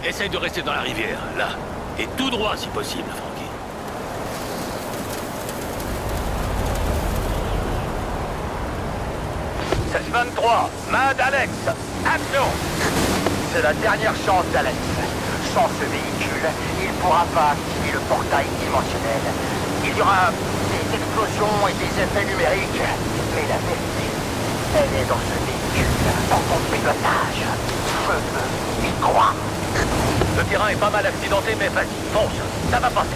Essaye de rester dans la rivière, là. Et tout droit si possible, Frankie. C'est 23, main d'Alex. Action! C'est la dernière chance d'Alex. Sans ce véhicule, il ne pourra pas activer le portail dimensionnel. Il y aura des explosions et des effets numériques. Mais la vérité, elle est dans ce véhicule, dans ton pilotage. Je veux y croire. Le terrain est pas mal accidenté, mais vas-y, fonce, ça va passer.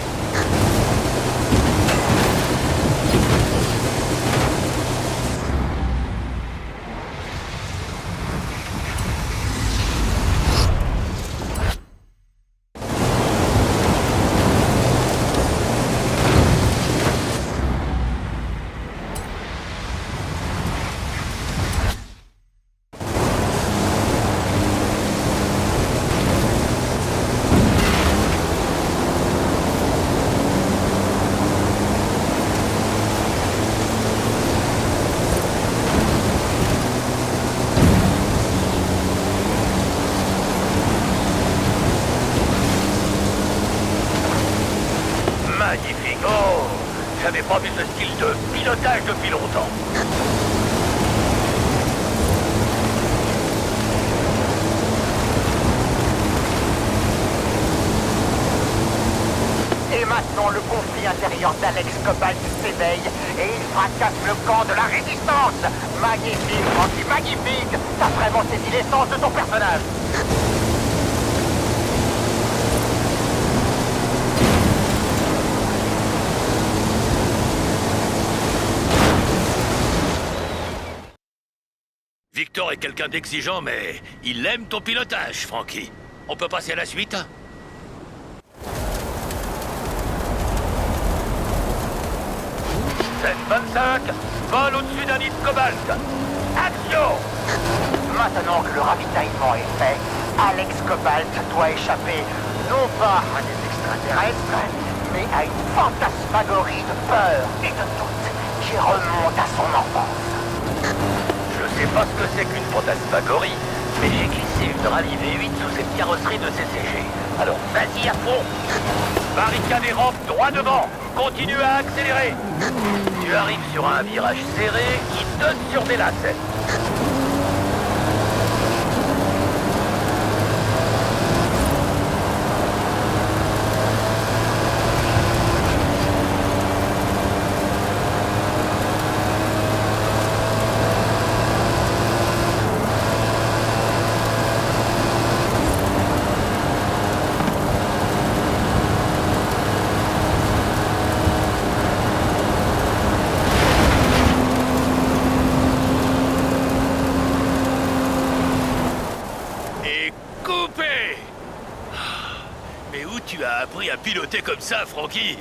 Magnifique. Oh, j'avais pas vu ce style de pilotage depuis longtemps. Et maintenant, le conflit intérieur d'Alex Cobalt s'éveille et il fracasse le camp de la résistance. Magnifique, Frankie, magnifique. T'as vraiment saisi l'essence de ton personnage. Victor est quelqu'un d'exigeant, mais il aime ton pilotage, Frankie. On peut passer à la suite? Scène 25, vol au-dessus d'un nid de cobalt. Action! Maintenant que le ravitaillement est fait, Alex Cobalt doit échapper non pas à des extraterrestres, mais à une fantasmagorie de peur et de doute qui remonte à son enfance. Je sais pas ce que c'est qu'une fantasmagorie, mais j'ai glissé une rallye V8 sous cette carrosserie de CCG. Alors vas-y à fond! Barricade et rampe droit devant! Continue à accélérer! Tu arrives sur un virage serré qui donne sur des lacets. Mais où tu as appris à piloter comme ça, Frankie?